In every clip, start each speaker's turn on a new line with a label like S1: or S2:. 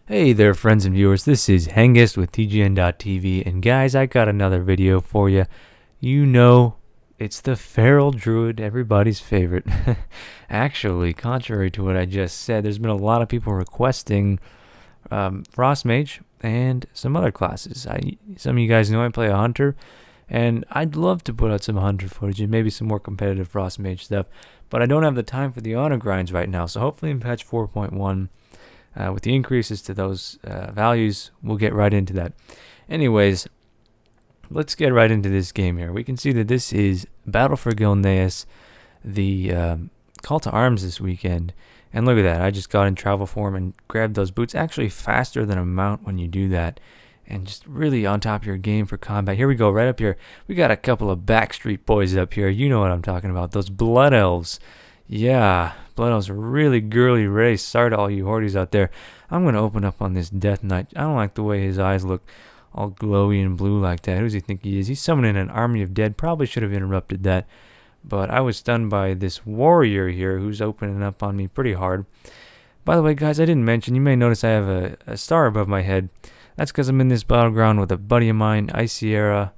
S1: Hey there, friends and viewers. This is Hengest with TGN.TV, and guys, I got another video for you. You know, it's the Feral Druid, everybody's favorite. Actually, contrary to what I just said, there's been a lot of people requesting Frost Mage and some other classes. Some of you guys know I play a Hunter, and I'd love to put out some Hunter footage and maybe some more competitive Frost Mage stuff, but I don't have the time for the honor grinds right now, so hopefully in patch 4.1, with the increases to those values, we'll get right into that. Anyways, let's get right into this game here. We can see that this is Battle for Gilneas, the call to arms this weekend. And look at that, I just got in travel form and grabbed those boots actually faster than a mount when you do that. And just really on top of your game for combat. Here we go, right up here. We got a couple of Backstreet Boys up here. You know what I'm talking about, those Blood Elves. Yeah, Blood Elves are a really girly race. Sorry to all you hordes out there. I'm going to open up on this Death Knight. I don't like the way his eyes look all glowy and blue like that. Who does he think he is? He's summoning an army of dead. Probably should have interrupted that. But I was stunned by this warrior here who's opening up on me pretty hard. By the way, guys, I didn't mention, you may notice I have a star above my head. That's because I'm in this battleground with a buddy of mine, Iciera,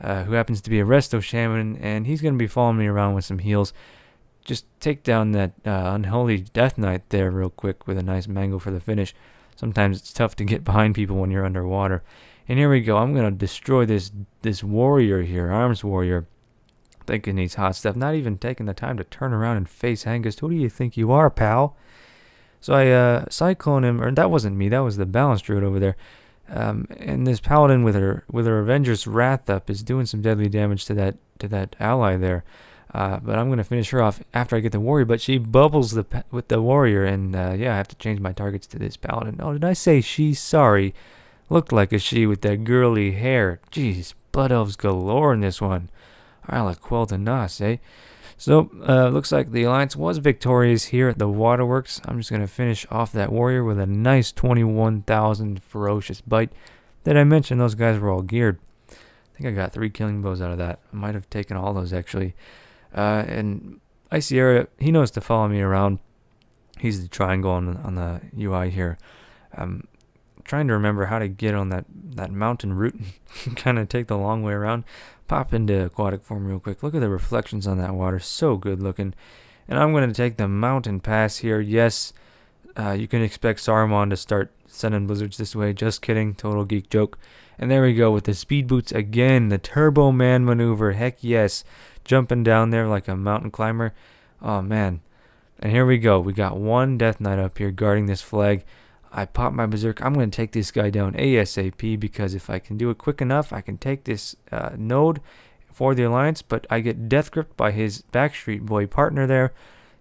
S1: who happens to be a Resto Shaman, and he's going to be following me around with some heals. Just take down that unholy Death Knight there real quick with a nice mango for the finish. Sometimes it's tough to get behind people when you're underwater. And here we go. I'm going to destroy this warrior here, arms warrior. Thinking he's hot stuff. Not even taking the time to turn around and face Hengest. Who do you think you are, pal? So I cyclone him, or that wasn't me. That was the balanced druid over there. And this paladin with her Avenger's Wrath up is doing some deadly damage to that ally there. But I'm going to finish her off after I get the warrior. But she bubbles with the warrior. And yeah, I have to change my targets to this paladin. Oh, did I say she? Sorry. Looked like a she with that girly hair. Jeez, blood elves galore in this one. Quel de Nas, eh? So, looks like the Alliance was victorious here at the Waterworks. I'm just going to finish off that warrior with a nice 21,000 ferocious bite. Did I mention those guys were all geared? I think I got 3 killing blows out of that. I might have taken all those, actually. And Iciera, he knows to follow me around. He's the triangle on the UI here. Trying to remember how to get on that mountain route and kind of take the long way around. Pop into aquatic form real quick. Look at the reflections on that water. So good looking. And I'm going to take the mountain pass here. Yes, you can expect Saruman to start sending blizzards this way. Just kidding. Total geek joke. And there we go with the speed boots again. The Turbo Man maneuver. Heck yes. Jumping down there like a mountain climber. Oh, man. And here we go. We got one Death Knight up here guarding this flag. I pop my berserk. I'm going to take this guy down ASAP because if I can do it quick enough, I can take this node for the Alliance, but I get death gripped by his Backstreet Boy partner there,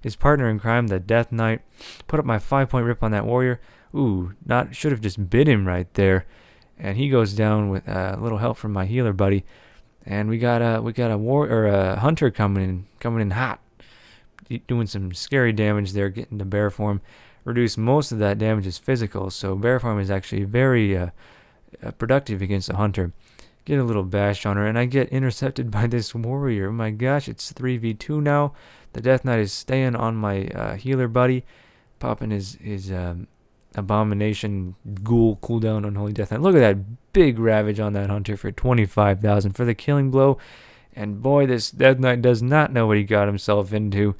S1: his partner in crime, the Death Knight. Put up my 5-point rip on that warrior. Ooh, should have just bit him right there. And he goes down with a little help from my healer buddy. And we got a hunter coming in hot, doing some scary damage there, getting to bear form. Reduce most of that damage is physical, so bear form is actually very productive against a hunter. Get a little bash on her, and I get intercepted by this warrior. Oh my gosh, it's 3v2 now. The Death Knight is staying on my healer buddy, popping his abomination ghoul cooldown on Holy Death Knight. Look at that big ravage on that hunter for 25,000 for the killing blow. And boy, this Death Knight does not know what he got himself into.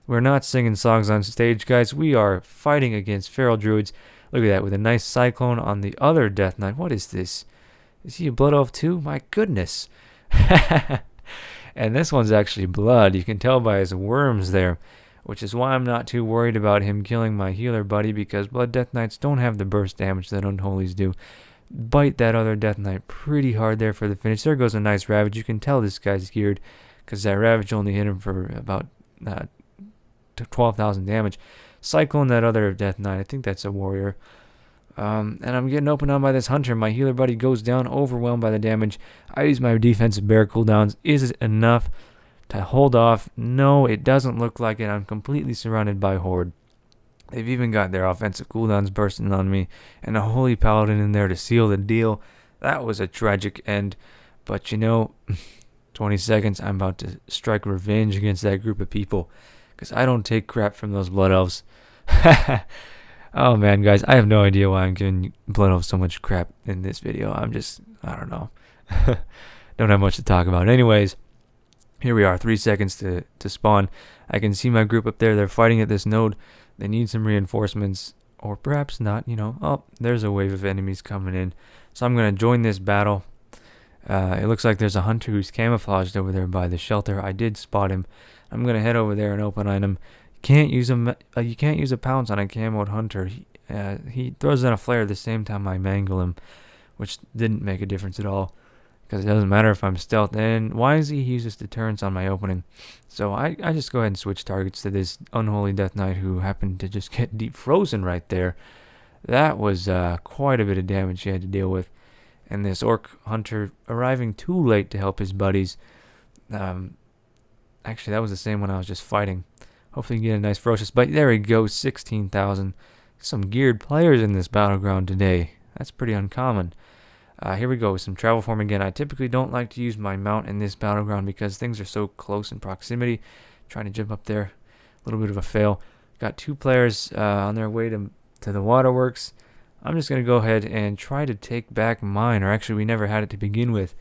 S1: We're not singing songs on stage, guys. We are fighting against feral druids. Look at that, with a nice cyclone on the other Death Knight. What is this? Is he a blood elf too? My goodness. And this one's actually blood. You can tell by his worms there, which is why I'm not too worried about him killing my healer buddy, because blood Death Knights don't have the burst damage that unholies do. Bite that other Death Knight pretty hard there for the finish. There goes a nice ravage. You can tell this guy's geared because that ravage only hit him for about 12,000 damage. Cyclone that other Death Knight. I think that's a warrior. And I'm getting opened on by this hunter. My healer buddy goes down, overwhelmed by the damage. I use my defensive bear cooldowns. Is it enough to hold off? No, it doesn't look like it. I'm completely surrounded by horde. They've even got their offensive cooldowns bursting on me, and a holy paladin in there to seal the deal. That was a tragic end. But 20 seconds, I'm about to strike revenge against that group of people, because I don't take crap from those blood elves. Oh man, guys, I have no idea why I'm giving Blood Elf so much crap in this video. I don't know. Don't have much to talk about. Anyways, here we are, 3 seconds to spawn. I can see my group up there. They're fighting at this node. They need some reinforcements, or perhaps not, you know. Oh, there's a wave of enemies coming in. So I'm going to join this battle. It looks like there's a hunter who's camouflaged over there by the shelter. I did spot him. I'm going to head over there and open on him. You can't use a pounce on a camoed hunter. He throws in a flare the same time I mangle him, which didn't make a difference at all, because it doesn't matter if I'm stealth. And why does he use his deterrence on my opening? So I just go ahead and switch targets to this unholy death knight who happened to just get deep frozen right there. That was quite a bit of damage he had to deal with. And this orc hunter arriving too late to help his buddies. Actually, that was the same one I was just fighting. Hopefully you get a nice ferocious bite. There we go, 16,000. Some geared players in this battleground today. That's pretty uncommon. Here we go with some travel form again. I typically don't like to use my mount in this battleground because things are so close in proximity. Trying to jump up there, a little bit of a fail. Got 2 players on their way to the waterworks. I'm just going to go ahead and try to take back mine, or actually we never had it to begin with.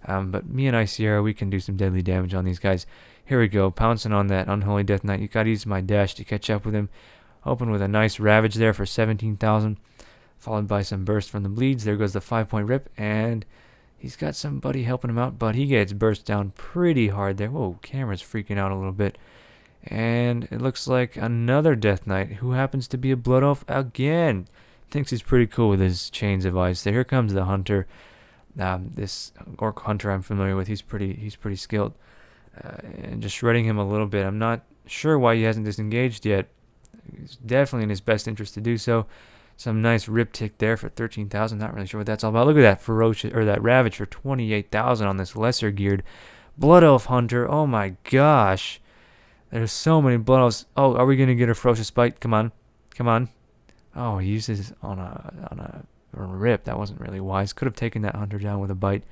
S1: But me and Sierra, we can do some deadly damage on these guys. Here we go, pouncing on that unholy death knight. You got to use my dash to catch up with him. Open with a nice ravage there for 17,000. Followed by some burst from the bleeds. There goes the 5-point rip, and he's got somebody helping him out, but he gets burst down pretty hard there. Whoa, camera's freaking out a little bit. And it looks like another death knight who happens to be a blood elf again. Thinks he's pretty cool with his chains of ice. So here comes the hunter. This orc hunter I'm familiar with. He's pretty skilled. And just shredding him a little bit. I'm not sure why he hasn't disengaged yet. It's definitely in his best interest to do so. Some nice rip tick there for 13,000. Not really sure what that's all about. Look at that ferocious, or that ravage for 28,000 on this lesser geared blood elf hunter. Oh my gosh, there's so many blood elves. Oh, are we gonna get a ferocious bite? Come on, come on. Oh, he uses on a rip. That wasn't really wise. Could have taken that hunter down with a bite.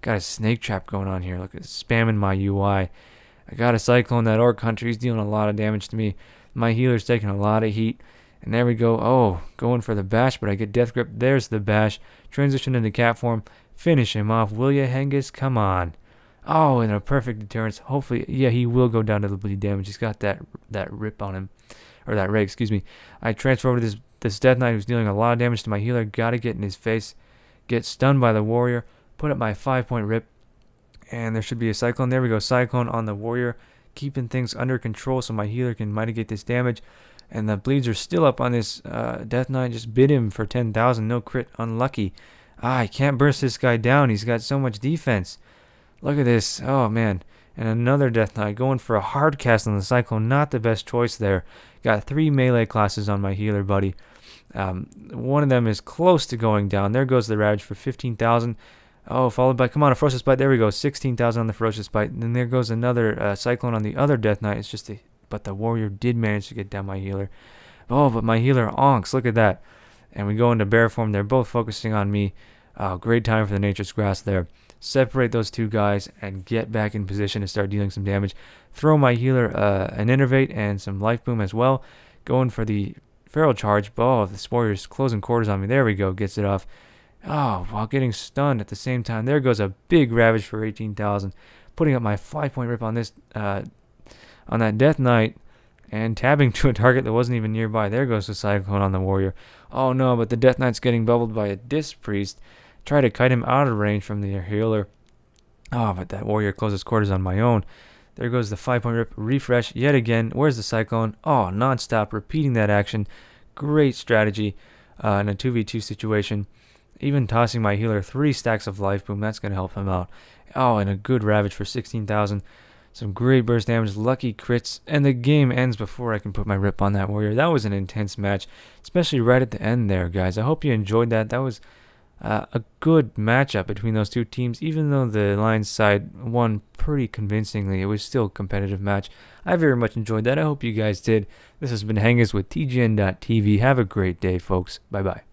S1: Got a snake trap going on here. Look, it's spamming my UI. I got a cyclone. That orc hunter. He's dealing a lot of damage to me. My healer's taking a lot of heat. And there we go. Oh, going for the bash, but I get death grip. There's the bash. Transition into cat form. Finish him off. Will ya, Hengest? Come on. Oh, and a perfect deterrence. Hopefully, yeah, he will go down to the bleed damage. He's got that rip on him. Or that ray, excuse me. I transfer over to this death knight who's dealing a lot of damage to my healer. Gotta get in his face. Get stunned by the warrior. Put up my 5-point rip. And there should be a cyclone. There we go. Cyclone on the warrior. Keeping things under control so my healer can mitigate this damage. And the bleeds are still up on this death knight. Just bid him for 10,000. No crit. Unlucky. I can't burst this guy down. He's got so much defense. Look at this. Oh, man. And another death knight going for a hard cast on the cyclone. Not the best choice there. Got 3 melee classes on my healer buddy. One of them is close to going down. There goes the ravage for 15,000. Oh, followed by, come on, a ferocious bite. There we go. 16,000 on the ferocious bite. And then there goes another cyclone on the other death knight. It's just but the warrior did manage to get down my healer. Oh, but my healer onks. Look at that. And we go into bear form. They're both focusing on me. Great time for the nature's grass there. Separate those 2 guys and get back in position to start dealing some damage. Throw my healer an innervate and some life boom as well. Going for the feral charge. Oh, this warrior's closing quarters on me. There we go. Gets it off. Oh, while getting stunned at the same time. There goes a big ravage for 18,000. Putting up my 5-point rip on this on that death knight and tabbing to a target that wasn't even nearby. There goes the cyclone on the warrior. Oh no, but the death knight's getting bubbled by a disc priest. Try to kite him out of range from the healer. Oh, but that warrior closes quarters on my own. There goes the 5-point rip. Refresh yet again. Where's the cyclone? Oh, non-stop, repeating that action. Great strategy in a 2v2 situation. Even tossing my healer 3 stacks of life boom. That's going to help him out. Oh, and a good ravage for 16,000. Some great burst damage, lucky crits, and the game ends before I can put my rip on that warrior. That was an intense match, especially right at the end there, guys. I hope you enjoyed that. That was a good matchup between those 2 teams. Even though the Lions side won pretty convincingly, it was still a competitive match. I very much enjoyed that. I hope you guys did. This has been Hengest with TGN.TV. Have a great day, folks. Bye-bye.